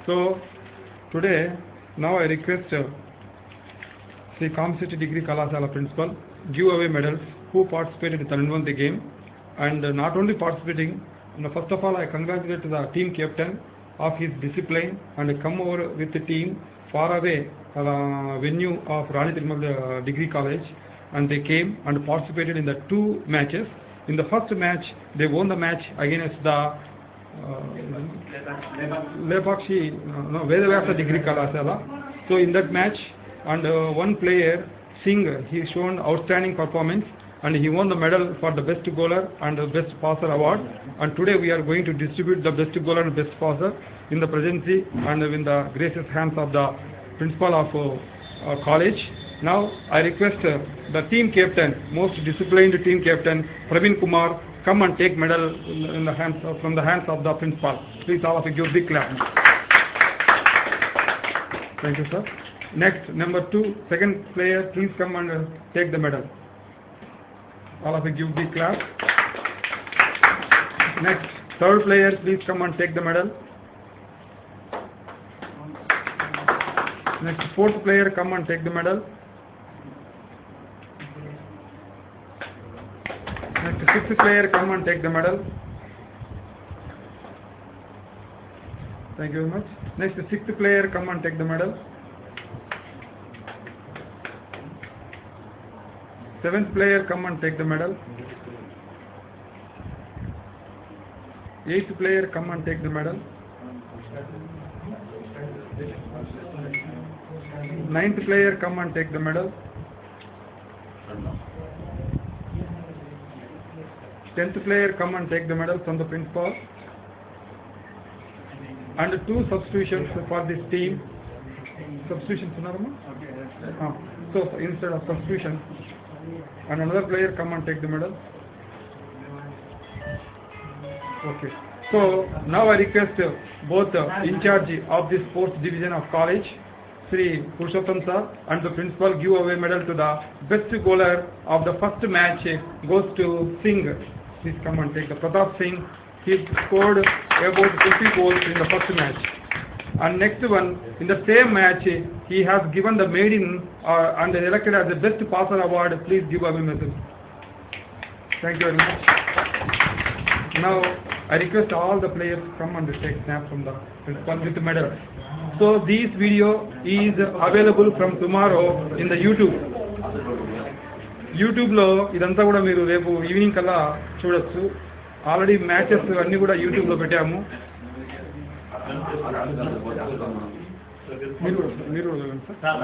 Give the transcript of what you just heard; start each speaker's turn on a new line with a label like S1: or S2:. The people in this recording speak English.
S1: So today, now I request the Comcity Degree Kalasala principal give away medals who participated in the Tanvanti game, and not only participating. First of all, I congratulate the team captain of his discipline and come over with the team far away venue of Rani Tirumal Degree College, and they came and participated in the 2 matches. In the first match, they won the match against the Vedavyasa Degree Kalasala. So in that match, and one player, Singh, he shown outstanding performance and he won the medal for the best bowler and the best passer award. And today we are going to distribute the best bowler and best passer in the presidency and in the gracious hands of the principal of college. Now I request the team captain, most disciplined team captain, Praveen Kumar, come and take medal in the hands from the hands of the principal. Please all of you give a big clap. Thank you, sir. Next, number 2, second player, please come and take the medal. All of you give a big clap. Next, third player, please come and take the medal. Next, fourth player, come and take the medal. Next, fifth player, come and take the medal. Thank you very much. Next, sixth player, come and take the medal. Seventh player, come and take the medal. Eighth player, come and take the medal. Ninth player, come and take the medal. 10th player, come and take the medal from the principal. And 2 substitutions for this team. Substitutions, so instead of substitution, and another player come and take the medal. Okay. So now I request both in charge of this sports division of college, Sri Purushottam sir, and the principal give away medal to the best bowler of the first match goes to Singh. Please come and take the Pratap Singh. He scored about 50 goals in the first match. And next one, in the same match, he has given the maiden and elected as the best passer award. Please give away medal. Thank you very much. Now I request all the players come and take snap from the principal with the medal. So this video is available from tomorrow in the YouTube. YouTube lo idantha kuda meeru repu evening kalla chudochu. Already matches anni kuda YouTube lo pettamu. మీరు sir